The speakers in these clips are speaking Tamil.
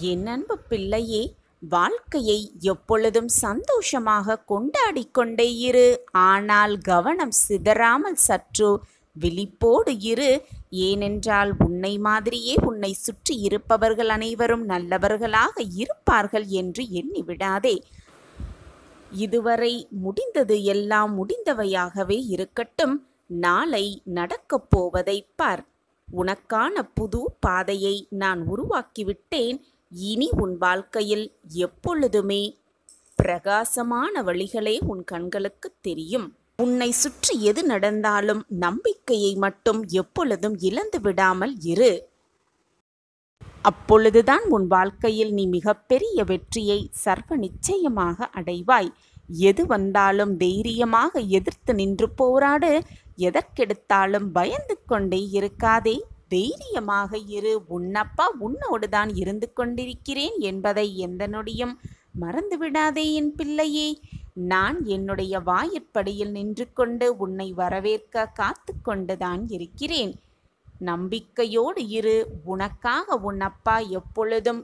என் அன்பு பிள்ளையே, வாழ்க்கையை எப்பொழுதும் சந்தோஷமாக கொண்டாடிக் கொண்டே இரு. ஆனால் கவனம் சிதறாமல் சற்று விழிப்போடு இரு. ஏனென்றால் உன்னை மாதிரியே உன்னை சுற்றி இருப்பவர்கள் அனைவரும் நல்லவர்களாக இருப்பார்கள் என்று எண்ணிவிடாதே. இதுவரை முடிந்தது எல்லாம் முடிந்தவையாகவே இருக்கட்டும். நாளை நடக்கப் போவதைப் பார். உனக்கான புது பாதையை நான் உருவாக்கிவிட்டேன். இனி உன் வாழ்க்கையில் எப்பொழுதுமே பிரகாசமான வழிகளே உன் கண்களுக்கு தெரியும். உன்னை சுற்றி எது நடந்தாலும் நம்பிக்கையை மட்டும் எப்பொழுதும் இழந்து விடாமல் இரு. அப்பொழுதுதான் உன் வாழ்க்கையில் நீ மிகப்பெரிய வெற்றியை சர்வ நிச்சயமாக அடைவாய். எது வந்தாலும் தைரியமாக எதிர்த்து நின்று போராடு. எதற்கெடுத்தாலும் பயந்து கொண்டே இருக்காதே. தைரியமாக இரு. உன்னப்பா உன்னோடு தான் இருந்து கொண்டிருக்கிறேன் என்பதை எந்த நொடியும் மறந்துவிடாதே என் பிள்ளையே. நான் என்னுடைய வாயிற்படியில் நின்று கொண்டு உன்னை வரவேற்க காத்து கொண்டுதான் இருக்கிறேன். நம்பிக்கையோடு இரு. உனக்காக உன் அப்பா எப்பொழுதும்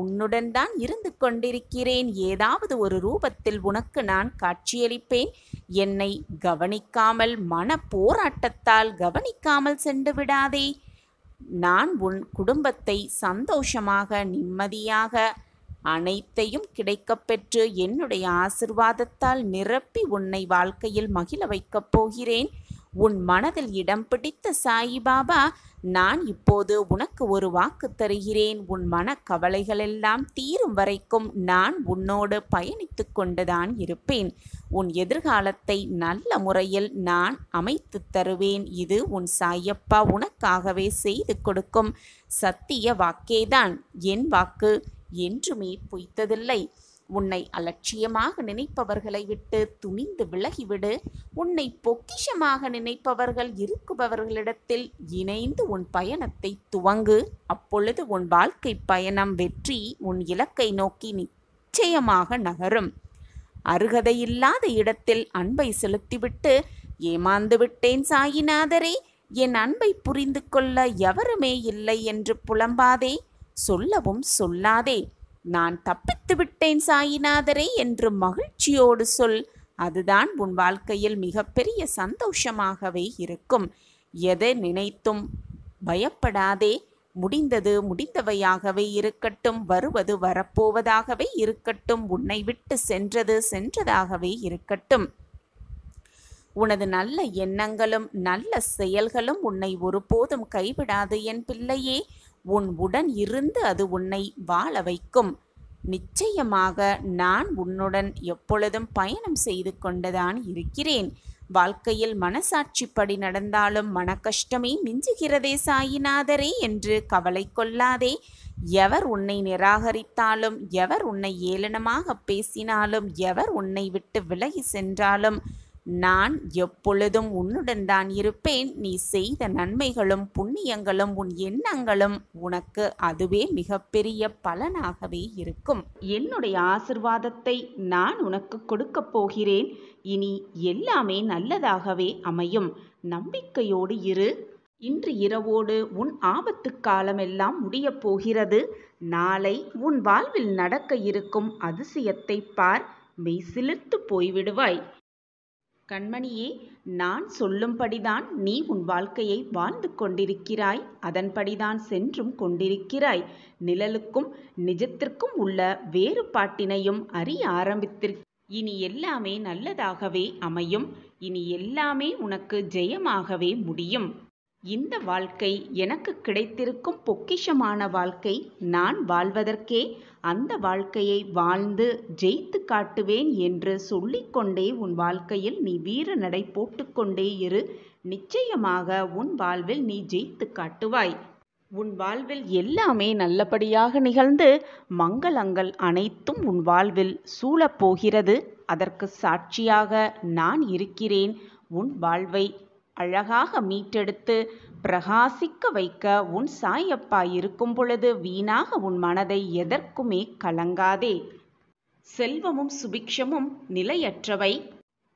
உன்னுடன் தான் இருந்து கொண்டிருக்கிறேன். ஏதாவது ஒரு ரூபத்தில் உனக்கு நான் காட்சியளிப்பேன். என்னை கவனிக்காமல், மன போராட்டத்தால் கவனிக்காமல் சென்று விடாதே. நான் உன் குடும்பத்தை சந்தோஷமாக, நிம்மதியாக, அனைத்தையும் கிடைக்கப்பெற்று என்னுடைய ஆசிர்வாதத்தால் நிரப்பி உன்னை வாழ்க்கையில் மகிழ வைக்கப் போகிறேன். உன் மனதில் இடம் பிடித்த சாயிபாபா, நான் இப்போது உனக்கு ஒரு வாக்கு தருகிறேன். உன் மனக்கவலைகளெல்லாம் தீரும் வரைக்கும் நான் உன்னோடு பயணித்து கொண்டுதான் இருப்பேன். உன் எதிர்காலத்தை நல்ல முறையில் நான் அமைத்து தருவேன். இது உன் சாயப்பா உனக்காகவே செய்து கொடுக்கும் சத்திய வாக்கேதான். என் வாக்கு என்றுமே பொய்த்ததில்லை. உன்னை அலட்சியமாக நினைப்பவர்களை விட்டு துணிந்து விலகிவிடு. உன்னை பொக்கிஷமாக நினைப்பவர்கள் இருக்குபவர்களிடத்தில் இணைந்து உன் பயணத்தை துவங்கு. அப்பொழுது உன் வாழ்க்கை பயணம் வெற்றி உன் இலக்கை நோக்கி நிச்சயமாக நகரும். அருகதையில்லாத இடத்தில் அன்பை செலுத்திவிட்டு ஏமாந்து விட்டேன் சாயிநாதரே, என் அன்பை புரிந்து கொள்ள எவருமே இல்லை என்று புலம்பாதே. சொல்லவும் சொல்லாதே. நான் தப்பித்து விட்டேன் சாயிநாதரே என்று மகிழ்ச்சியோடு சொல். அதுதான் உன் வாழ்க்கையில் மிகப்பெரிய சந்தோஷமாகவே இருக்கும். எதை நினைத்தும் பயப்படாதே. முடிந்தது முடிந்தவையாகவே இருக்கட்டும். வருவது வரப்போவதாகவே இருக்கட்டும். உன்னை விட்டு சென்றது சென்றதாகவே இருக்கட்டும். உனது நல்ல எண்ணங்களும் நல்ல செயல்களும் உன்னை ஒருபோதும் கைவிடாது என் பிள்ளையே. உன் உடன் இருந்து அது உன்னை வாழ வைக்கும். நிச்சயமாக நான் உன்னுடன் எப்பொழுதும் பயணம் செய்து கொண்டுதான் இருக்கிறேன். வாழ்க்கையில் மனசாட்சிப்படி நடந்தாலும் மனக்கஷ்டமே மிஞ்சுகிறதே சாயிநாதரே என்று கவலை கொள்ளாதே. எவர் உன்னை நிராகரித்தாலும், எவர் உன்னை ஏளனமாக பேசினாலும், எவர் உன்னை விட்டு விலகி சென்றாலும் நான் எப்பொழுதும் உன்னுடன் தான் இருப்பேன். நீ செய்த நன்மைகளும் புண்ணியங்களும் உன் எண்ணங்களும் உனக்கு அதுவே மிகப்பெரிய பலனாகவே இருக்கும். என்னுடைய ஆசிர்வாதத்தை நான் உனக்கு கொடுக்கப் போகிறேன். இனி எல்லாமே நல்லதாகவே அமையும். நம்பிக்கையோடு இரு. இன்று இரவோடு உன் ஆபத்து காலமெல்லாம் முடியப் போகிறது. நாளை உன் வாழ்வில் நடக்க இருக்கும் அதிசயத்தை பார். மெய்சிலிர்த்து போய்விடுவாய். கண்மணியே, நான் சொல்லும்படிதான் நீ உன் வாழ்க்கையை வாழ்ந்து கொண்டிருக்கிறாய். அதன்படிதான் சென்றும் கொண்டிருக்கிறாய். நிழலுக்கும் நிஜத்திற்கும் உள்ள வேறுபாட்டினையும் அறிய ஆரம்பித்திரு. இனி எல்லாமே நல்லதாகவே அமையும். இனி எல்லாமே உனக்கு ஜெயமாகவே முடியும். இந்த வாழ்க்கை எனக்கு கிடைத்திருக்கும் பொக்கிஷமான வாழ்க்கை. நான் வாழ்வதற்கே அந்த வாழ்க்கையை வாழ்ந்து ஜெயித்து காட்டுவேன் என்று சொல்லிக்கொண்டே உன் வாழ்க்கையில் நீ வீர நடை போட்டுக்கொண்டே இரு. நிச்சயமாக உன் வாழ்வில் நீ ஜெயித்து காட்டுவாய். உன் வாழ்வில் எல்லாமே நல்லபடியாக நிகழ்ந்து மங்களங்கள் அனைத்தும் உன் வாழ்வில் சூழப்போகிறது. அதற்கு சாட்சியாக நான் இருக்கிறேன். உன் வாழ்வை அழகாக மீட்டெடுத்து பிரகாசிக்க வைக்க உன் சாயப்பா இருக்கும் பொழுது வீணாக உன் மனதை எதற்குமே கலங்காதே. செல்வமும் சுபிக்ஷமும் நிலையற்றவை.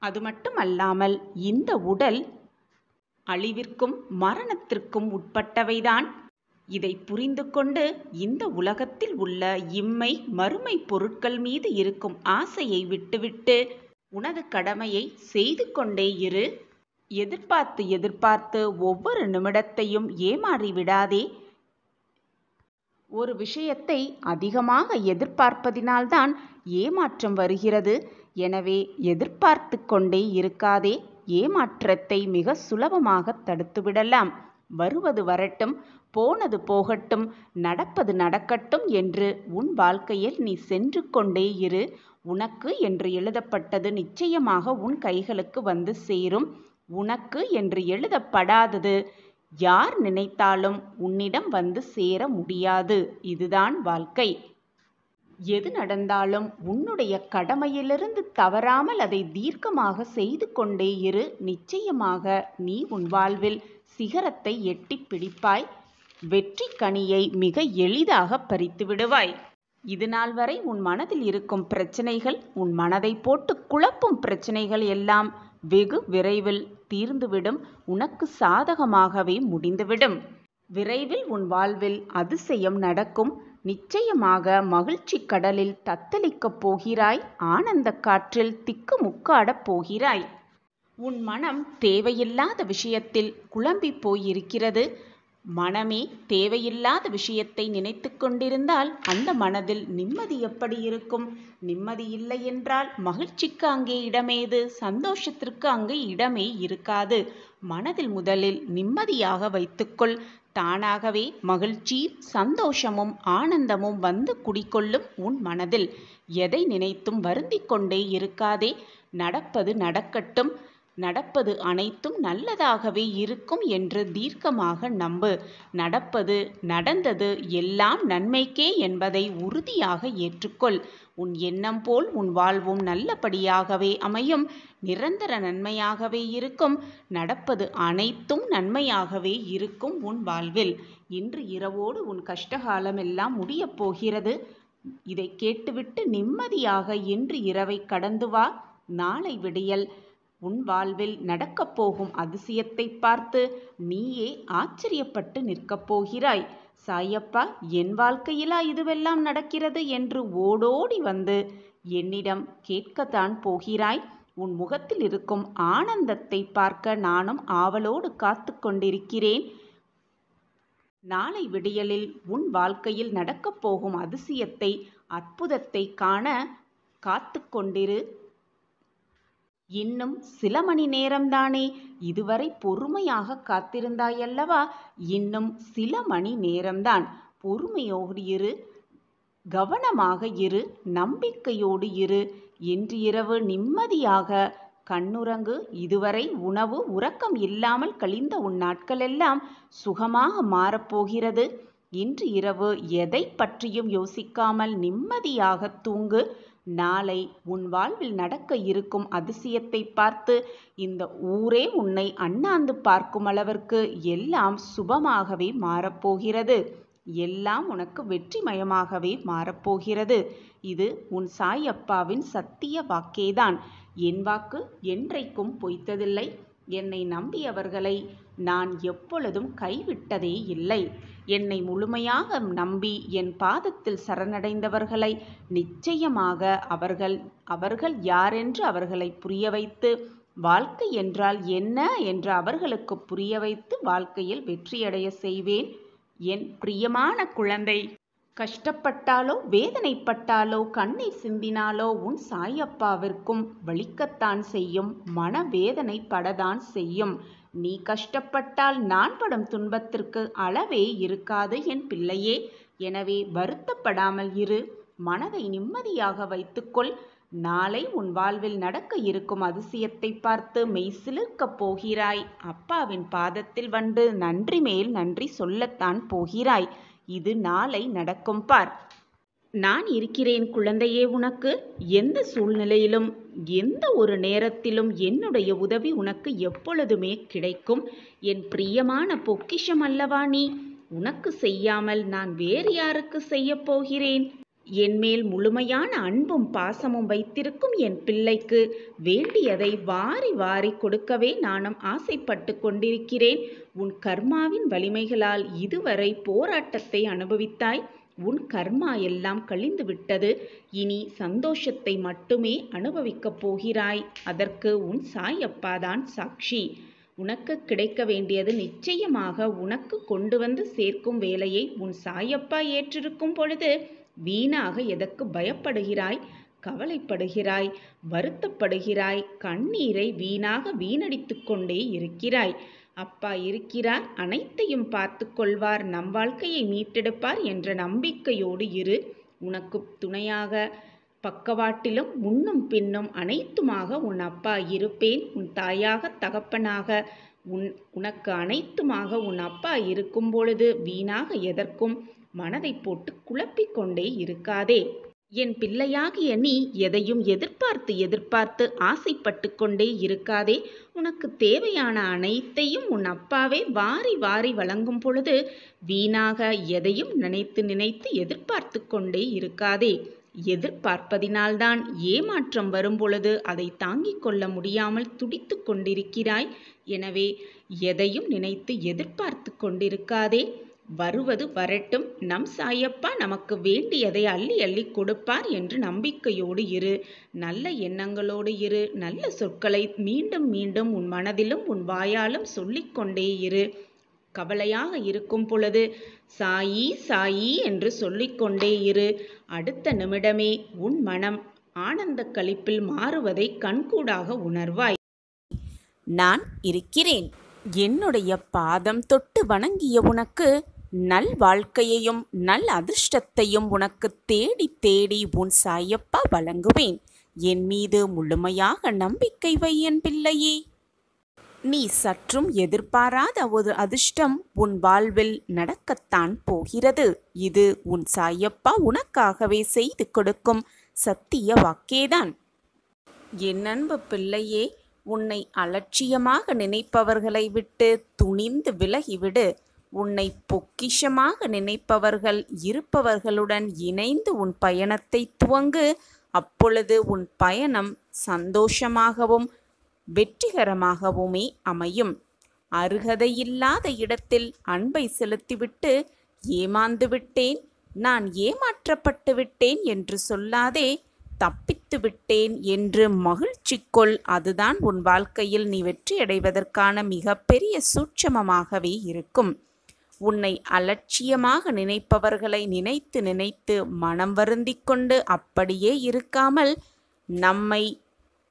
அது மட்டுமல்லாமல் இந்த உடல் அழிவிற்கும் மரணத்திற்கும் உட்பட்டவைதான். இதை புரிந்து கொண்டு இந்த உலகத்தில் உள்ள இம்மை மறுமை பொருட்கள் மீது இருக்கும் ஆசையை விட்டுவிட்டு உனது கடமையை செய்து கொண்டே இரு. எதிர்பார்த்து எதிர்பார்த்து ஒவ்வொரு நிமிடத்தையும் ஏமாறி விடாதே. ஒரு விஷயத்தை அதிகமாக எதிர்பார்ப்பதினால்தான் ஏமாற்றம் வருகிறது. எனவே எதிர்பார்த்து கொண்டே இருக்காதே. ஏமாற்றத்தை மிக சுலபமாக தடுத்துவிடலாம். வருவது வரட்டும், போனது போகட்டும், நடப்பது நடக்கட்டும் என்று உன் வாழ்க்கையில் நீ சென்று கொண்டே இரு. உனக்கு என்று எழுதப்பட்டது நிச்சயமாக உன் கைகளுக்கு வந்து சேரும். உனக்கு என்று எழுதப்படாதது யார் நினைத்தாலும் உன்னிடம் வந்து சேர முடியாது. இதுதான் வாழ்க்கை. எது நடந்தாலும் உன்னுடைய கடமையிலிருந்து தவறாமல் அதை தீர்க்கமாக செய்து கொண்டே இரு. நிச்சயமாக நீ உன் வாழ்வில் சிகரத்தை எட்டி பிடிப்பாய். வெற்றி கனியை மிக எளிதாக பறித்து விடுவாய். இது நாள் வரை உன் மனதில் இருக்கும் பிரச்சனைகள், உன் மனதை போட்டு குழப்பும் பிரச்சனைகள் எல்லாம் வெகு விரைவில் தீர்ந்துவிடும். உனக்கு சாதகமாகவே முடிந்துவிடும். விரைவில் உன் வாழ்வில் அதிசயம் நடக்கும். நிச்சயமாக மகிழ்ச்சி கடலில் தத்தளிக்கப் போகிறாய். ஆனந்த காற்றில் திக்குமுக்காடப் போகிறாய். உன் மனம் தேவையில்லாத விஷயத்தில் குழம்பி போயிருக்கிறது. மனமே தேவையில்லாத விஷயத்தை நினைத்து கொண்டிருந்தால் அந்த மனதில் நிம்மதி எப்படி இருக்கும்? நிம்மதி இல்லை என்றால் மகிழ்ச்சிக்கு அங்கே இடமேது? சந்தோஷத்திற்கு அங்கே இடமே இருக்காது. மனதில் முதலில் நிம்மதியாக வைத்துக்கொள். தானாகவே மகிழ்ச்சி, சந்தோஷமும் ஆனந்தமும் வந்து குடிக்கொள்ளும் உன் மனதில். எதை நினைத்தும் வருந்திக் கொண்டே இருக்காதே. நடப்பது நடக்கட்டும். நடப்பது அனைத்தும் நல்லதாகவே இருக்கும் என்று தீர்க்கமாக நம்பு. நடப்பது நடந்தது எல்லாம் நன்மைக்கே என்பதை உறுதியாக ஏற்றுக்கொள். உன் எண்ணம் போல் உன் வாழ்வும் நல்லபடியாகவே அமையும். நிரந்தர நன்மையாகவே இருக்கும். நடப்பது அனைத்தும் நன்மையாகவே இருக்கும் உன் வாழ்வில். இன்று இரவோடு உன் கஷ்டகாலம் எல்லாம் முடியப் போகிறது. இதை கேட்டுவிட்டு நிம்மதியாக இன்று இரவை கடந்து வா. நாளை விடியல் உன் வாழ்வில் நடக்கப் போகும் அதிசயத்தை பார்த்து நீயே ஆச்சரியப்பட்டு நிற்கப் போகிறாய். சாயப்பா, என் வாழ்க்கையிலா இதுவெல்லாம் நடக்கிறது என்று ஓடோடி வந்து என்னிடம் கேட்கத்தான் போகிறாய். உன் முகத்தில் இருக்கும் ஆனந்தத்தை பார்க்க நானும் ஆவலோடு காத்து கொண்டிருக்கிறேன். நாளை விடியலில் உன் வாழ்க்கையில் நடக்கப் போகும் அதிசயத்தை, அற்புதத்தை காண காத்து கொண்டிரு. இன்னும் சில மணி நேரம்தானே. இதுவரை பொறுமையாக காத்திருந்தாயல்லவா? இன்னும் சில மணி நேரம்தான். பொறுமையோடு இரு. கவனமாக இரு. நம்பிக்கையோடு இரு. இன்று இரவு நிம்மதியாக கண்ணுறங்கு. இதுவரை உணவு உறக்கம் இல்லாமல் கழிந்த உன் நாட்களெல்லாம் சுகமாக மாறப்போகிறது. இன்று இரவு எதை பற்றியும் யோசிக்காமல் நிம்மதியாக தூங்கு. நாளை உன் வாழ்வில் நடக்க இருக்கும் அதிசயத்தை பார்த்து இந்த ஊரே உன்னை அண்ணாந்து பார்க்கும் அளவிற்கு எல்லாம் சுபமாகவே மாறப்போகிறது. எல்லாம் உனக்கு வெற்றிமயமாகவே மாறப்போகிறது. இது உன் சாயப்பாவின் சத்திய வாக்கேதான். என் வாக்கு என்றைக்கும் பொய்த்ததில்லை. என்னை நம்பியவர்களை நான் எப்பொழுதும் கைவிட்டதே இல்லை. என்னை முழுமையாக நம்பி என் பாதத்தில் சரணடைந்தவர்களை நிச்சயமாக அவர்கள் யாரென்று அவர்களை புரிய வைத்து, வாழ்க்கை என்றால் என்ன என்று அவர்களுக்கு புரிய வைத்து வாழ்க்கையில் வெற்றியடைய செய்வேன். என் பிரியமான குழந்தை, கஷ்டப்பட்டாலோ வேதனைப்பட்டாலோ கண்ணீர் சிந்தினாலோ உன் சாயப்பாவிற்கும் வலிக்கத்தான் செய்யும். மனவேதனை படத்தான் செய்யும். நீ கஷ்டப்பட்டால் நான் படும் துன்பத்திற்கு அளவே இருக்காது என் பிள்ளையே. எனவே வருத்தப்படாமல் இரு. மனதை நிம்மதியாக வைத்துக்கொள். நாளை உன் வாழ்வில் நடக்க இருக்கும் அதிசயத்தை பார்த்து மெய்சிலிர்க்கப் போகிறாய். அப்பாவின் பாதத்தில் வந்து நன்றி மேல் நன்றி சொல்லத்தான் போகிறாய். இது நாளை நடக்கும் பார். நான் இருக்கிறேன் குழந்தையே. உனக்கு எந்த சூழ்நிலையிலும் எந்த ஒரு நேரத்திலும் என்னுடைய உதவி உனக்கு எப்பொழுதுமே கிடைக்கும். என் பிரியமான பொக்கிஷம் அல்லவா நீ? உனக்கு செய்யாமல் நான் வேறு யாருக்கு செய்ய போகிறேன்? என்மேல் முழுமையான அன்பும் பாசமும் வைத்திருக்கும் என் பிள்ளைக்கு வேண்டியதை வாரி வாரி கொடுக்கவே நானும் ஆசைப்பட்டு கொண்டிருக்கிறேன். உன் கர்மாவின் வலிமைகளால் இதுவரை போராட்டத்தை அனுபவித்தாய். உன் கர்மா எல்லாம் கழிந்து விட்டது. இனி சந்தோஷத்தை மட்டுமே அனுபவிக்கப் போகிறாய். அதற்கு உன் சாயப்பாதான் சாட்சி. உனக்கு கிடைக்க வேண்டியது நிச்சயமாக உனக்கு கொண்டு வந்து சேர்க்கும் வேலையை உன் சாயப்பா ஏற்றிருக்கும் பொழுது வீணாக எதற்கு பயப்படுகிறாய், கவலைப்படுகிறாய், வருத்தப்படுகிறாய், கண்ணீரை வீணாக வீணடித்து கொண்டே இருக்கிறாய்? அப்பா இருக்கிறார், அனைத்தையும் பார்த்து கொள்வார், நம் வாழ்க்கையை மீட்டெடுப்பார் என்ற நம்பிக்கையோடு இரு. உனக்கு துணையாக பக்கவாட்டிலும் முன்னும் பின்னும் அனைத்துமாக உன் அப்பா இருப்பேன். உன் தாயாக தகப்பனாக உனக்கு அனைத்துமாக உன் அப்பா இருக்கும் பொழுது வீணாக எதற்கும் மனதை போட்டு குழப்பிக்கொண்டே இருக்காதே. என் பிள்ளையாகிய நீ எதையும் எதிர்பார்த்து எதிர்பார்த்து ஆசைப்பட்டு கொண்டே இருக்காதே. உனக்கு தேவையான அனைத்தையும் உன் அப்பாவே வாரி வாரி வழங்கும் பொழுது வீணாக எதையும் நினைத்து நினைத்து எதிர்பார்த்து கொண்டே இருக்காதே. எதிர்பார்ப்பதினால்தான் ஏமாற்றம் வரும் பொழுது அதை தாங்கிக் கொள்ள முடியாமல் துடித்து கொண்டிருக்கிறாய். எனவே எதையும் நினைத்து எதிர்பார்த்து கொண்டிருக்காதே. வருவது வரட்டும், நம் சாயப்பா நமக்கு வேண்டியதை அள்ளி அள்ளி கொடுப்பார் என்று நம்பிக்கையோடு இரு. நல்ல எண்ணங்களோடு இரு. நல்ல சொற்களை மீண்டும் மீண்டும் உன் மனதிலும் உன் வாயாலும் சொல்லிக்கொண்டே இரு. கவலையாக இருக்கும் பொழுது சாயி சாயி என்று சொல்லிக்கொண்டே இரு. அடுத்த நிமிடமே உன் மனம் ஆனந்த களிப்பில் மாறுவதை கண்கூடாக உணர்வாய். நான் இருக்கிறேன். என்னுடைய பாதம் தொட்டு வணங்கிய உனக்கு நல் வாழ்க்கையையும் நல் அதிர்ஷ்டத்தையும் உனக்கு தேடி தேடி உன் சாயப்பா வழங்குவேன். என் மீது முழுமையாக நம்பிக்கை வை என் பிள்ளையே. நீ சற்றும் எதிர்பாராத ஒரு அதிர்ஷ்டம் உன் வாழ்வில் நடக்கத்தான் போகிறது. இது உன் சாயப்பா உனக்காகவே செய்து கொடுக்கும் சத்திய வாக்கேதான். என் அன்பு பிள்ளையே, உன்னை அலட்சியமாக நினைப்பவர்களை விட்டு துணிந்து விலகிவிடு. உன்னை பொக்கிஷமாக நினைப்பவர்கள் இருப்பவர்களுடன் இணைந்து உன் பயணத்தை துவங்கு. அப்பொழுது உன் பயணம் சந்தோஷமாகவும் வெற்றிகரமாகவுமே அமையும். அருகதையில்லாத இடத்தில் அன்பை செலுத்திவிட்டு ஏமாந்து விட்டேன், நான் ஏமாற்றப்பட்டு விட்டேன் என்று சொல்லாதே. தப்பித்து விட்டேன் என்று மகிழ்ச்சிக்கொள். அதுதான் உன் வாழ்க்கையில் நீ வெற்றியடைவதற்கான மிகப்பெரிய சூட்சமமாகவே இருக்கும். உன்னை அலட்சியமாக நினைப்பவர்களை நினைத்து நினைத்து மனம் வருந்திக் கொண்டு அப்படியே இருக்காமல் நம்மை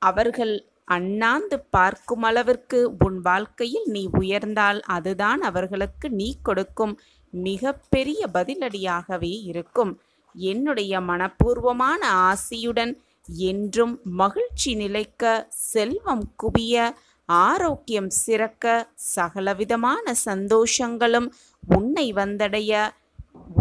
அவர்கள் அண்ணாந்து பார்க்கும் அளவிற்கு உன் வாழ்க்கையில் நீ உயர்ந்தால் அதுதான் அவர்களுக்கு நீ கொடுக்கும் மிகப்பெரிய பதிலடியாகவே இருக்கும். என்னுடைய மனப்பூர்வமான ஆசியுடன் என்றும் மகிழ்ச்சி நிலைக்க, செல்வம் குவிய, ஆரோக்கியம் சிறக்க, சகலவிதமான சந்தோஷங்களும் உன்னை வந்தடைய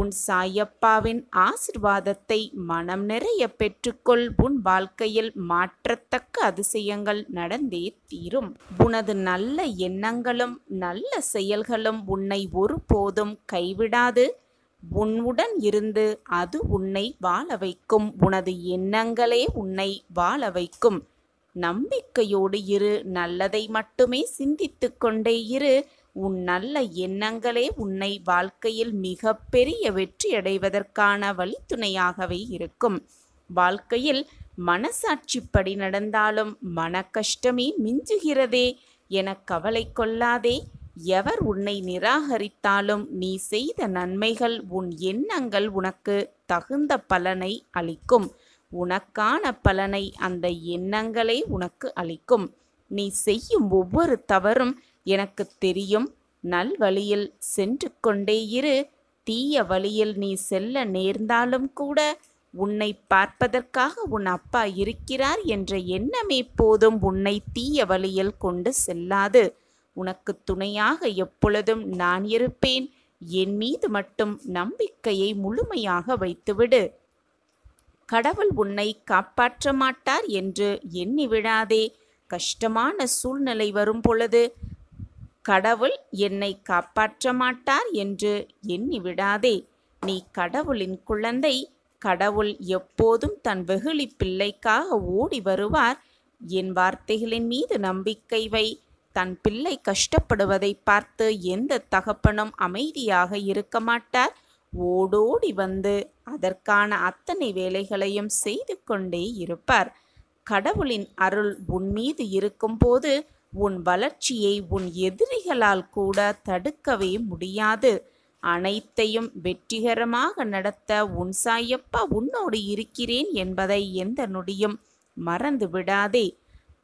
உன் சாயப்பாவின் ஆசிர்வாதத்தை மனம் நிறைய பெற்றுக்கொள். உன் வாழ்க்கையில் மாற்றத்தக்க அதிசயங்கள் நடந்தே தீரும். உனது நல்ல எண்ணங்களும் நல்ல செயல்களும் உன்னை ஒருபோதும் கைவிடாது. உன்னுடன் இருந்து அது உன்னை வாழ வைக்கும். உனது எண்ணங்களே உன்னை வாழ வைக்கும். நம்பிக்கையோடு இரு. நல்லதை மட்டுமே சிந்தித்து கொண்டே இரு. உன் நல்ல எண்ணங்களே உன்னை வாழ்க்கையில் மிக பெரிய வெற்றியடைவதற்கான வழித்துணையாகவே இருக்கும். வாழ்க்கையில் மனசாட்சிப்படி நடந்தாலும் மன கஷ்டமே மிஞ்சுகிறதே என கவலை கொள்ளாதே. எவர் உன்னை நிராகரித்தாலும் நீ செய்த நன்மைகள், உன் எண்ணங்கள் உனக்கு தகுந்த பலனை அளிக்கும். உனக்கான பலனை அந்த எண்ணங்களே உனக்கு அளிக்கும். நீ செய்யும் ஒவ்வொரு தவறும் எனக்கு தெரியும். நல்வழியில் சென்று கொண்டே இரு. தீய வழியில் நீ செல்ல நேர்ந்தாலும் கூட உன்னை பார்ப்பதற்காக உன் அப்பா இருக்கிறார் என்ற எண்ணமே போதும். உன்னை தீய வழியில் கொண்டு செல்லாது. உனக்கு துணையாக எப்பொழுதும் நான் இருப்பேன். என் மீது மட்டும் நம்பிக்கையை முழுமையாக வைத்துவிடு. கடவுள் உன்னை காப்பாற்ற மாட்டார் என்று எண்ணி விடாதே. கஷ்டமான சூழ்நிலை வரும் பொழுது கடவுள் என்னை காப்பாற்ற மாட்டார் என்று எண்ணி விடாதே. நீ கடவுளின் குழந்தை. கடவுள் எப்போதும் தன் வெகுளி பிள்ளைக்காக ஓடி வருவார். என் வார்த்தைகளின் மீது நம்பிக்கை வை. தன் பிள்ளை கஷ்டப்படுவதை பார்த்து எந்த தகப்பனும் அமைதியாக இருக்க மாட்டார். ஓடோடி வந்து அதற்கான அத்தனை வேலைகளையும் செய்து கொண்டே இருப்பார். கடவுளின் அருள் உன் மீது இருக்கும்போது உன் வளர்ச்சியை உன் எதிரிகளால் கூட தடுக்கவே முடியாது. அனைத்தையும் வெற்றிகரமாக நடத்த உன் சாயப்பா உன்னோடு இருக்கிறேன் என்பதை எந்த நொடியும் மறந்து விடாதே.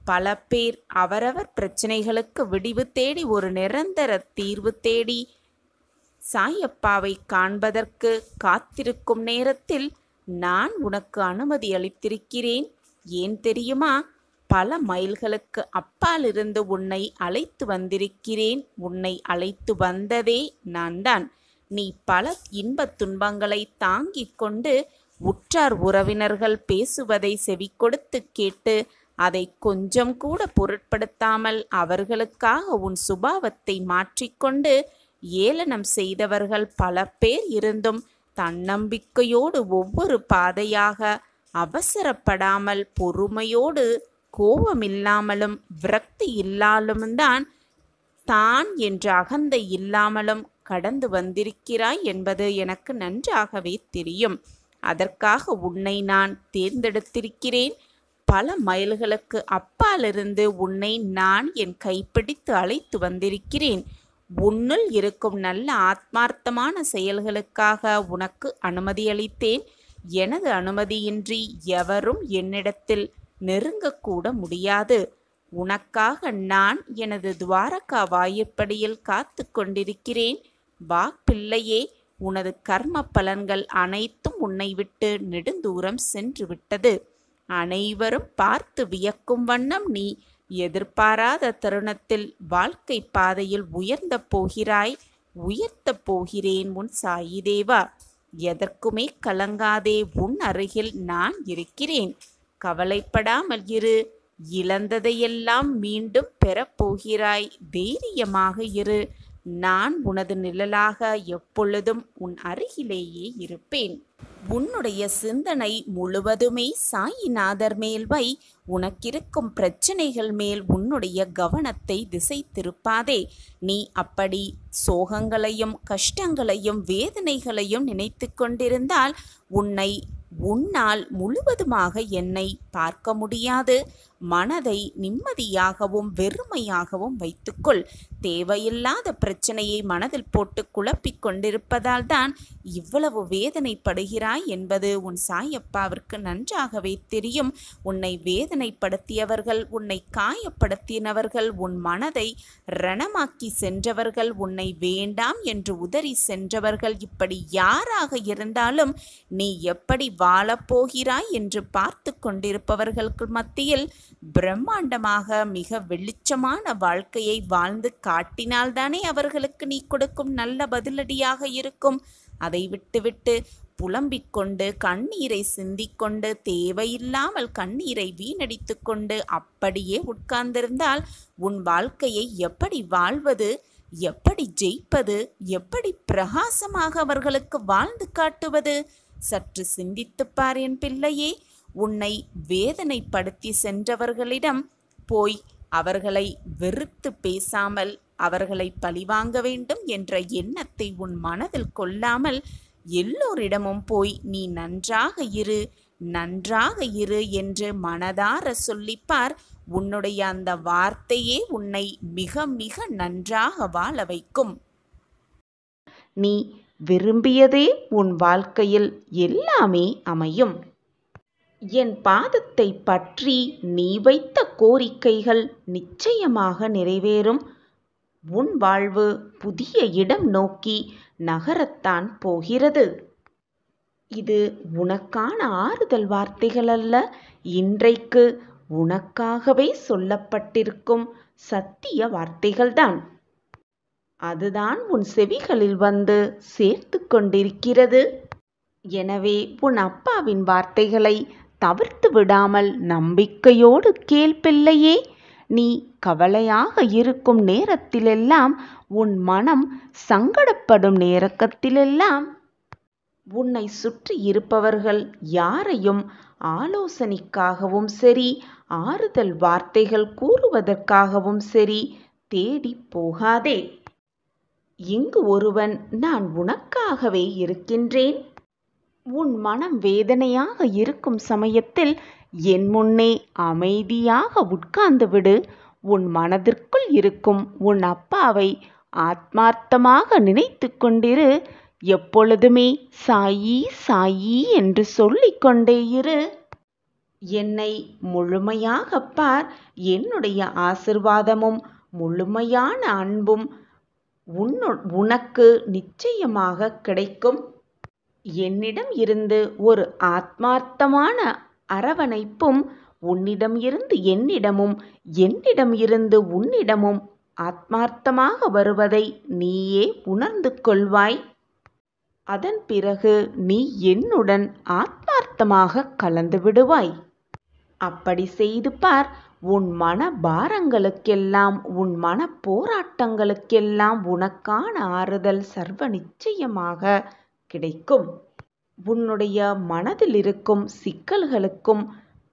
பல பேர் அவரவர் பிரச்சனைகளுக்கு விடிவு தேடி ஒரு நிரந்தர தீர்வு தேடி சாயப்பாவை காண்பதற்கு காத்திருக்கும் நேரத்தில் நான் உனக்கு அனுமதி அளித்திருக்கிறேன். ஏன் தெரியுமா? பல மைல்களுக்கு அப்பாலிருந்து உன்னை அழைத்து வந்திருக்கிறேன். உன்னை அழைத்து வந்ததே நான் தான். நீ பல இன்பத் துன்பங்களை தாங்கிக் கொண்டு உற்றார் உறவினர்கள் பேசுவதை செவிகொடுத்து கேட்டு அதை கொஞ்சம் கூட பொருட்படுத்தாமல் அவர்களுக்காக உன் சுபாவத்தை மாற்றிக்கொண்டு ஏளனம் செய்தவர்கள் பல பேர் இருந்தும் தன்னம்பிக்கையோடு ஒவ்வொரு பாதையாக அவசரப்படாமல் பொறுமையோடு கோபமில்லாமலும் விரக்தி இல்லாமலும் தான் என்ற அகந்தை இல்லாமலும் கடந்து வந்திருக்கிறாய் என்பது எனக்கு நன்றாகவே தெரியும். அதற்காக உன்னை நான் தேர்ந்தெடுத்திருக்கிறேன். பல மைல்களுக்கு அப்பாலிருந்து உன்னை நான் என் கைப்பிடித்து அழைத்து வந்திருக்கிறேன். உன்னுள் இருக்கும் நல்ல ஆத்மார்த்தமான செயல்களுக்காக உனக்கு அனுமதி அளித்தேன். எனது அனுமதியின்றி எவரும் என்னிடத்தில் நெருங்கக்கூட முடியாது. உனக்காக நான் எனது துவாரகா வாயிற்படியில் காத்து கொண்டிருக்கிறேன். வா பிள்ளையே, உனது கர்ம பலன்கள் அனைத்தும் உன்னை விட்டு நெடுந்தூரம் சென்று விட்டது. அனைவரும் பார்த்து வியக்கும் வண்ணம் நீ எதிர்பாராத தருணத்தில் வாழ்க்கை பாதையில் உயர்த்தப் போகிறேன் உன் சாயி தேவா. எதற்குமே கலங்காதே, உன் அருகில் நான் இருக்கிறேன். கவலைப்படாமல் இரு. இழந்ததையெல்லாம் மீண்டும் பெறப்போகிறாய். தைரியமாக இரு. நான் உனது நிழலாக எப்பொழுதும் உன் அருகிலேயே இருப்பேன். உன்னுடைய சிந்தனை முழுவதுமே சாயிநாதர் மேல் வை. உனக்கிருக்கும் பிரச்சனைகள் மேல் உன்னுடைய கவனத்தை திசை திருப்பாதே. நீ அப்படி சோகங்களையும் கஷ்டங்களையும் வேதனைகளையும் நினைத்து கொண்டிருந்தால் உன்னால் முழுவதுமாக என்னை பார்க்க முடியாது. மனதை நிம்மதியாகவும் வெறுமையாகவும் வைத்துக்கொள். தேவையில்லாத பிரச்சனையை மனதில் போட்டு குழப்பிக் கொண்டிருப்பதால் தான் இவ்வளவு வேதனைப்படுகிறாய் என்பது உன் சாயப்பாவிற்கு நன்றாகவே தெரியும். உன்னை வேதனைப்படுத்தியவர்கள், உன்னை காயப்படுத்தினவர்கள், உன் மனதை ரணமாக்கி சென்றவர்கள், உன்னை வேண்டாம் என்று உதறி சென்றவர்கள், இப்படி யாராக இருந்தாலும் நீ எப்படி வாழப்போகிறாய் என்று பார்த்து கொண்டிருப்பவர்களுக்கு மத்தியில் பிரம்மாண்டமாக மிக வெளிச்சமான வாழ்க்கையை வாழ்ந்து காட்டினால்தானே அவர்களுக்கு நீ கொடுக்கும் நல்ல பதிலடியாக இருக்கும். அதை விட்டுவிட்டு புலம்பிக் கொண்டு கண்ணீரை சிந்திக்கொண்டு தேவையில்லாமல் கண்ணீரை வீணடித்து கொண்டு அப்படியே உட்கார்ந்திருந்தால் உன் வாழ்க்கையை எப்படி வாழ்வது, எப்படி ஜெயிப்பது, எப்படி பிரகாசமாக அவர்களுக்கு வாழ்ந்து காட்டுவது? சற்று சிந்தித்துப்பார் என் பிள்ளையே. உன்னை வேதனைப்படுத்தி சென்றவர்களிடம் போய் அவர்களை வெறுத்து பேசாமல் அவர்களை பழிவாங்க வேண்டும் என்ற எண்ணத்தை உன் மனதில் கொள்ளாமல் எல்லோரிடமும் போய் நீ நன்றாக இரு என்று மனதார சொல்லிப்பார். உன்னுடைய அந்த வார்த்தையே உன்னை மிக மிக நன்றாக வாழ வைக்கும். நீ விரும்பியதே உன் வாழ்க்கையில் எல்லாமே அமையும். என் பாதத்தை பற்றி நீ வைத்த கோரிக்கைகள் நிச்சயமாக நிறைவேறும். உன் வாழ்வு புதிய இடம் நோக்கி நகரத்தான் போகிறது. இது உனக்கான ஆறுதல் வார்த்தைகள் அல்ல, இன்றைக்கு உனக்காகவே சொல்லப்பட்டிருக்கும் சத்திய வார்த்தைகள்தான். அதுதான் உன் செவிகளில் வந்து சேர்த்து கொண்டிருக்கிறது. எனவே உன் அப்பாவின் வார்த்தைகளை தவிர்த்து விடாமல் நம்பிக்கையோடு கேள் பிள்ளையே. நீ கவலையாக இருக்கும் நேரத்திலெல்லாம், உன் மனம் சங்கடப்படும் நேரத்திலெல்லாம் உன்னை சுற்றி இருப்பவர்கள் யாரையும் ஆலோசனைக்காகவும் சரி, ஆறுதல் வார்த்தைகள் கூறுவதற்காகவும் சரி தேடி போகாதே. இங்கு ஒருவன் நான் உனக்காகவே இருக்கின்றேன். உன் மனம் வேதனையாக இருக்கும் சமயத்தில் என் முன்னே அமைதியாக உட்கார்ந்து விடு. உன் மனதிற்குள் இருக்கும் உன் அப்பாவை ஆத்மார்த்தமாக நினைத்து கொண்டிரு. எப்பொழுதுமே சாயி சாயி என்று சொல்லிக்கொண்டே இரு. என்னை முழுமையாக பார். என்னுடைய ஆசிர்வாதமும் முழுமையான அன்பும் உனக்கு நிச்சயமாக கிடைக்கும். என்னிடம் இருந்து ஒரு ஆத்மார்த்தமான அரவணைப்பும் உன்னிடம் இருந்து என்னிடமும் என்னிடம் இருந்து உன்னிடமும் ஆத்மார்த்தமாக வருவதை நீயே உணர்ந்து கொள்வாய். அதன் பிறகு நீ என்னுடன் ஆத்மார்த்தமாக கலந்து விடுவாய். அப்படி செய்து பார். உன் மன பாரங்களுக்கெல்லாம், உன் மன போராட்டங்களுக்கெல்லாம் உனக்கான ஆறுதல் சர்வ நிச்சயமாக கிடைக்கும். உன்னுடைய மனதில் இருக்கும் சிக்கல்களுக்கும்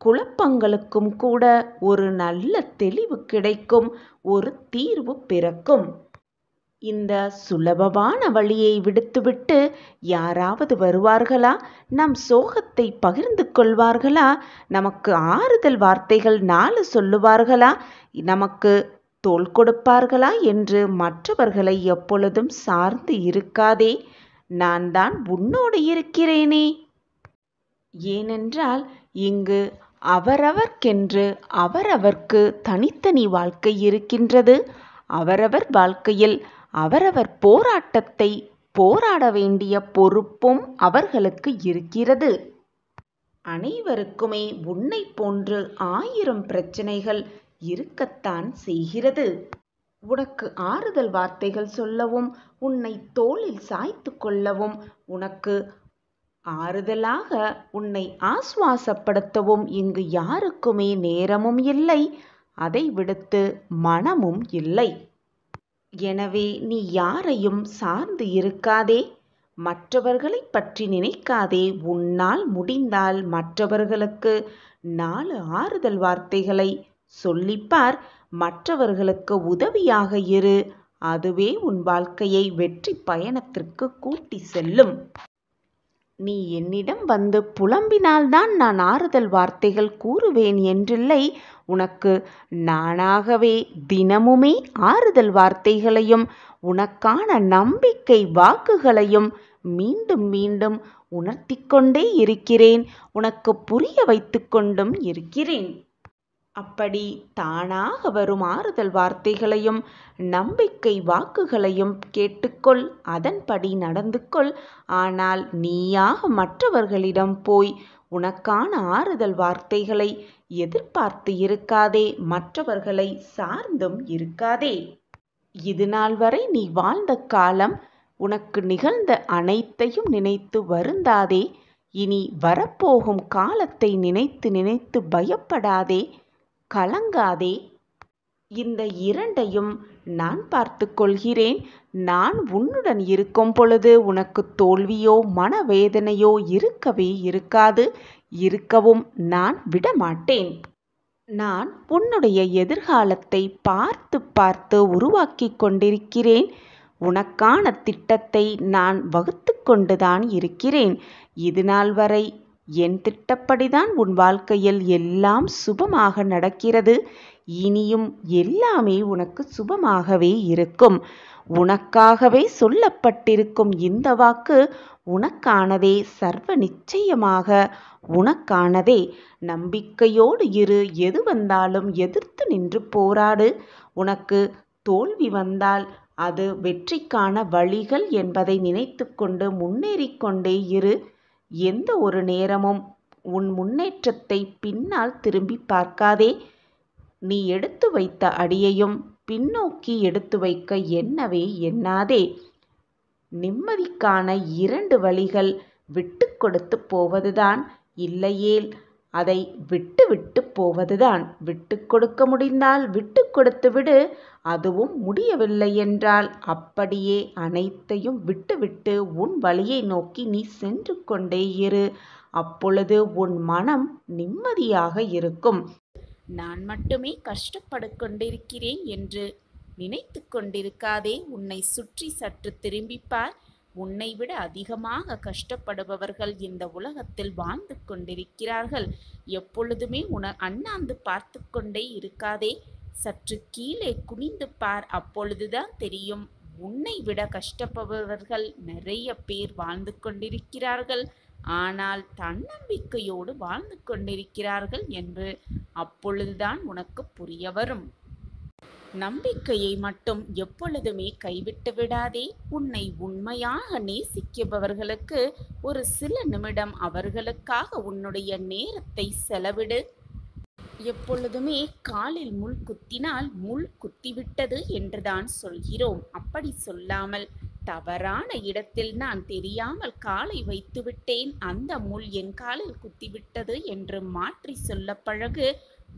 குழப்பங்களுக்கும் கூட ஒரு நல்ல தெளிவு கிடைக்கும், ஒரு தீர்வு பிறக்கும். இந்த சுலபமான வழியை விடுத்துவிட்டு யாராவது வருவார்களா? நம் சோகத்தை பகிர்ந்து கொள்வார்களா? நமக்கு ஆறுதல் வார்த்தைகள் 4 சொல்லுவார்களா? நமக்கு தோள் கொடுப்பார்களா என்று மற்றவர்களை எப்பொழுதும் சார்ந்து இருக்காதே. நான் தான் உன்னோடு இருக்கிறேனே. ஏனென்றால் இங்கு அவரவர்க்கென்று அவரவர்க்கு தனித்தனி வாழ்க்கை இருக்கின்றது. அவரவர் வாழ்க்கையில் அவரவர் போராட்டத்தை போராட வேண்டிய பொறுப்பும் அவர்களுக்கு இருக்கிறது. அனைவருக்குமே உன்னை போன்று 1000 பிரச்சனைகள் இருக்கத்தான் செய்கிறது. உனக்கு ஆறுதல் வார்த்தைகள் சொல்லவும், உன்னை தோளில் சாய்த்து கொள்ளவும், உனக்கு ஆறுதலாக உன்னை ஆசுவாசப்படுத்தவும் இங்கு யாருக்குமே நேரமும் இல்லை, அதை விடுத்து மனமும் இல்லை. எனவே நீ யாரையும் சார்ந்து இருக்காதே. மற்றவர்களை பற்றி நினைக்காதே. உன்னால் முடிந்தால் மற்றவர்களுக்கு 4 ஆறுதல் வார்த்தைகளை சொல்லிப்பார். மற்றவர்களுக்கு உதவியாக இரு. அதுவே உன் வாழ்க்கையை வெற்றி பயணத்திற்கு கூட்டி செல்லும். நீ என்னிடம் வந்து புலம்பினால்தான் நான் ஆறுதல் வார்த்தைகள் கூறுவேன் என்றில்லை. உனக்கு நானாகவே தினமுமே ஆறுதல் வார்த்தைகளையும் உனக்கான நம்பிக்கை வாக்குகளையும் மீண்டும் மீண்டும் உணர்த்திக்கொண்டே இருக்கிறேன். உனக்கு புரிய வைத்து கொண்டும் இருக்கிறேன். அப்படி தானாக வரும் ஆறுதல் வார்த்தைகளையும் நம்பிக்கை வாக்குகளையும் கேட்டுக்கொள், அதன்படி நடந்து கொள். ஆனால் நீயாக மற்றவர்களிடம் போய் உனக்கான ஆறுதல் வார்த்தைகளை எதிர்பார்த்து இருக்காதே. மற்றவர்களை சார்ந்தும் இருக்காதே. இதுநாள் வரை நீ வாழ்ந்த காலம், உனக்கு நிகழ்ந்த அனைத்தையும் நினைத்து வருந்தாதே. இனி வரப்போகும் காலத்தை நினைத்து நினைத்து பயப்படாதே, கலங்காதே. இந்த 2ஐயும் நான் பார்த்து கொள்கிறேன். நான் உன்னுடன் இருக்கும் பொழுது உனக்கு தோல்வியோ மனவேதனையோ இருக்கவே இருக்காது. இருக்கவும் நான் விடமாட்டேன். நான் உன்னுடைய எதிர்காலத்தை பார்த்து பார்த்து உருவாக்கி கொண்டிருக்கிறேன். உனக்கான திட்டத்தை நான் வகுத்து கொண்டுதான் இருக்கிறேன். இதுநாள் வரை என் திட்டப்படிதான் உன் வாழ்க்கையில் எல்லாம் சுபமாக நடக்கிறது. இனியும் எல்லாமே உனக்கு சுபமாகவே இருக்கும். உனக்காகவே சொல்லப்பட்டிருக்கும் இந்த வாக்கு உனக்கானதே, சர்வ நிச்சயமாக உனக்கானதே. நம்பிக்கையோடு இரு. எது வந்தாலும் எதிர்த்து நின்று போராடு. உனக்கு தோல்வி வந்தால் அது வெற்றிக்கான வழிகள் என்பதை நினைத்து கொண்டு முன்னேறிக்கொண்டே இரு. எந்த ஒரு நேரமும் உன் முன்னேற்றத்தை பின்னால் திரும்பி பார்க்காதே. நீ எடுத்து வைத்த அடியையும் பின்னோக்கி எடுத்து வைக்க எண்ணவே எண்ணாதே. நிம்மதிக்கான 2 வழிகள் விட்டு கொடுத்து போவதுதான். இல்லையேல் அதை விட்டு விட்டு போவதுதான். விட்டு கொடுக்க முடிந்தால் விட்டு கொடுத்து விடு. அதுவும் முடியவில்லை என்றால் அப்படியே அனைத்தையும் விட்டுவிட்டு உன் வழியை நோக்கி நீ சென்று கொண்டே இரு. அப்பொழுது உன் மனம் நிம்மதியாக இருக்கும். நான் மட்டுமே கஷ்டப்பட்டு கொண்டிருக்கிறேன் என்று நினைத்து கொண்டிருக்காதே. உன்னை சுற்றி சற்று திரும்பிப்பார். உன்னை விட அதிகமாக கஷ்டப்படுபவர்கள் இந்த உலகத்தில் வாழ்ந்து கொண்டிருக்கிறார்கள். எப்பொழுதுமே அண்ணாந்து பார்த்து கொண்டே இருக்காதே. சற்று கீழே குனிந்து பார். அப்பொழுதுதான் தெரியும் உன்னை விட கஷ்டப்படுபவர்கள் நிறைய பேர் வாழ்ந்து கொண்டிருக்கிறார்கள். ஆனால் தன்னம்பிக்கையோடு வாழ்ந்து கொண்டிருக்கிறார்கள் என்று அப்பொழுதுதான் உனக்கு புரிய வரும். நம்பிக்கையை மட்டும் எப்பொழுதுமே கைவிட்டு விடாதே. உன்னை உண்மையாக நேசிப்பவர்களுக்கு ஒரு சில நிமிடம் அவர்களுக்காக உன்னுடைய நேரத்தை செலவிடு. எப்பொழுதுமே காலில் முள் குத்தினால் முள் குத்திவிட்டது என்றுதான் சொல்கிறோம். அப்படி சொல்லாமல் தவறான இடத்தில் நான் தெரியாமல் காலை வைத்துவிட்டேன், அந்த முள் என் காலில் குத்திவிட்டது என்று மாற்றி சொல்ல பழகு.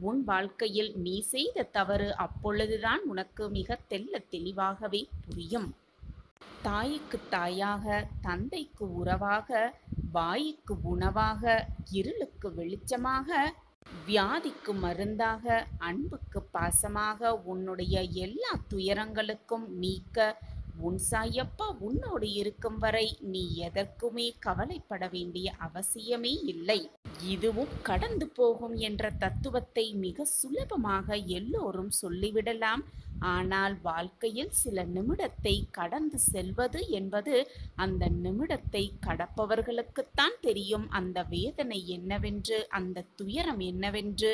உன் வாழ்க்கையில் நீ செய்த தவறு அப்பொழுதுதான் உனக்கு மிக தெளிவாகவே புரியும். தாய்க்கு தாயாக, தந்தைக்கு உறவாக, வாய்க்கு உணவாக, இருளுக்கு வெளிச்சமாக, வியாதிக்கு மருந்தாக, அன்புக்கு பாசமாக, உன்னுடைய எல்லா துயரங்களுக்கும் நீக்க உன் சாயப்பா உன்னோடு இருக்கும் வரை நீ எதற்குமே கவலைப்பட வேண்டிய அவசியமே இல்லை. இதுவும் கடந்து போகும் என்ற தத்துவத்தை மிக சுலபமாக எல்லோரும் சொல்லிவிடலாம். ஆனால் வாழ்க்கையில் சில நிமிடத்தை கடந்து செல்வது என்பது அந்த நிமிடத்தை கடப்பவர்களுக்குத்தான் தெரியும். அந்த வேதனை என்னவென்று, அந்த துயரம் என்னவென்று,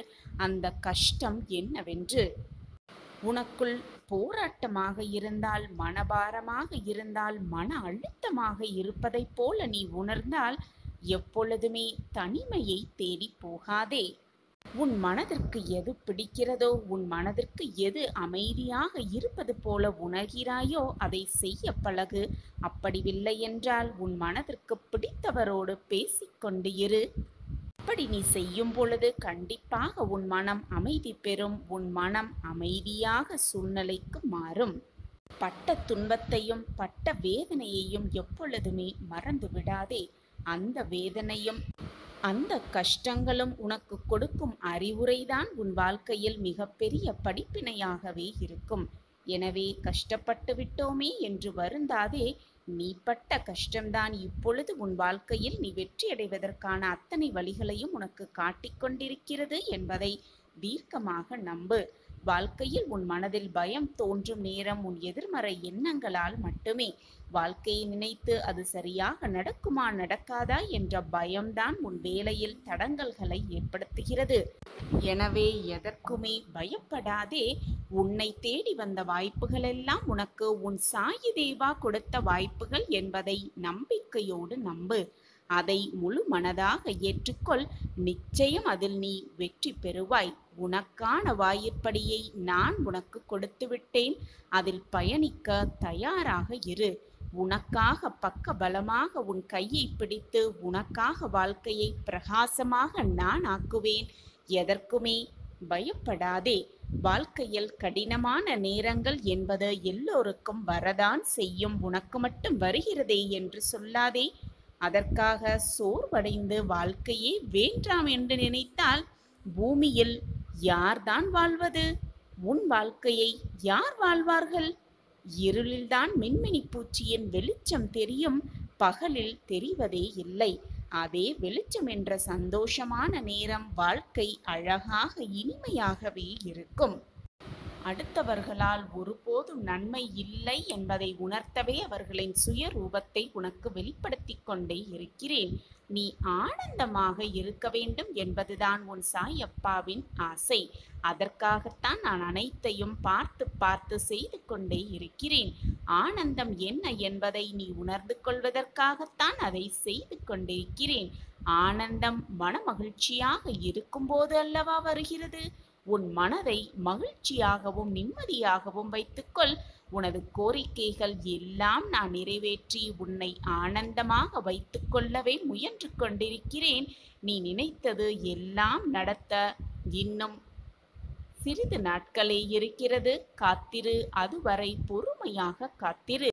அந்த கஷ்டம் என்னவென்று. உனக்குள் போராட்டமாக இருந்தால், மனபாரமாக இருந்தால், மன அழுத்தமாக இருப்பதைப் போல நீ உணர்ந்தால் எப்பொழுதுமே தனிமையை தேடி போகாதே. உன் மனதிற்கு எது பிடிக்கிறதோ, உன் மனதிற்கு எது அமைதியாக இருப்பது போல உணர்கிறாயோ அதை செய்ய பழகு. அப்படியில்லை என்றால் உன் மனதிற்கு பிடித்தவரோடு பேசிக்கொண்டு இரு. அப்படி நீ செய்யும் பொழுது கண்டிப்பாக உன் மனம் அமைதி பெறும். உன் மனம் அமைதியாக சூழ்நிலைக்கு மாறும். பட்ட துன்பத்தையும் பட்ட வேதனையையும் எப்பொழுதுமே மறந்து விடாதே. அந்த வேதனையும் அந்த கஷ்டங்களும் உனக்கு கொடுக்கும் அறிவுரைதான் உன் வாழ்க்கையில் மிகப்பெரிய படிப்பினையாகவே இருக்கும். எனவே கஷ்டப்பட்டு விட்டோமே என்று வருந்தாதே. நீ பட்ட கஷ்டம்தான் இப்பொழுது உன் வாழ்க்கையில் நீ வெற்றியடைவதற்கான அத்தனை வழிகளையும் உனக்கு காட்டிக்கொண்டிருக்கிறது என்பதை தீர்க்கமாக நம்பு. வாழ்க்கையில் உன் மனதில் பயம் தோன்றும் நேரம் உன் எதிர்மறை எண்ணங்களால் மட்டுமே. வாழ்க்கையை நினைத்து அது சரியாக நடக்குமா நடக்காதா என்ற பயம்தான் உன் வேலையில் தடங்கல்களை ஏற்படுத்துகிறது. எனவே எதற்குமே பயப்படாதே. உன்னை தேடி வந்த வாய்ப்புகள் எல்லாம் உனக்கு உன் சாயி தேவா கொடுத்த வாய்ப்புகள் என்பதை நம்பிக்கையோடு நம்பு. அதை முழு மனதாக ஏற்றுக்கொள். நிச்சயம் அதில் நீ வெற்றி பெறுவாய். உனக்கான வாயிற்படியை நான் உனக்கு கொடுத்து விட்டேன். அதில் பயணிக்க தயாராக இரு. உனக்காக பக்க பலமாக உன் கையை பிடித்து உனக்காக வாழ்க்கையை பிரகாசமாக நான் ஆக்குவேன். எதற்குமே பயப்படாதே. வாழ்க்கையில் கடினமான நேரங்கள் என்பது எல்லோருக்கும் வரதான் செய்யும். உனக்கு மட்டும் வருகிறதே என்று சொல்லாதே. அதற்காக சோர்வடைந்து வாழ்க்கையே வேண்டாம் என்று நினைத்தால் பூமியில் யார்தான் வாழ்வது? உன் வாழ்க்கையை யார் வாழ்வார்கள்? இருளில்தான் மின்மினி பூச்சியின் வெளிச்சம் தெரியும், பகலில் தெரிவதே இல்லை. அதே வெளிச்சம் என்ற சந்தோஷமான நேரம் வாழ்க்கை அழகாக இனிமையாகவே இருக்கும். அடுத்தவர்களால் ஒருபோதும் நன்மை இல்லை என்பதை உணர்த்தவே அவர்களின் சுயரூபத்தை உனக்கு வெளிப்படுத்தி கொண்டே இருக்கிறேன். நீ ஆனந்தமாக இருக்க வேண்டும் என்பதுதான் உன் சாயப்பாவின் ஆசை. அதற்காகத்தான் நான் அனைத்தையும் பார்த்து பார்த்து செய்து கொண்டே இருக்கிறேன். ஆனந்தம் என்ன என்பதை நீ உணர்ந்து கொள்வதற்காகத்தான் அதை செய்து கொண்டிருக்கிறேன். ஆனந்தம் மன மகிழ்ச்சியாக இருக்கும்போது அல்லவா வருகிறது. உன் மனதை மகிழ்ச்சியாகவும் நிம்மதியாகவும் வைத்துக்கொள். உனது கோரிக்கைகள் எல்லாம் நான் நிறைவேற்றி உன்னை ஆனந்தமாக வைத்துக்கொள்ளவே முயன்று கொண்டிருக்கிறேன். நீ நினைத்தது எல்லாம் நடத்த இன்னும் சிறிது நாட்களே இருக்கிறது. காத்திரு, அதுவரை பொறுமையாக காத்திரு.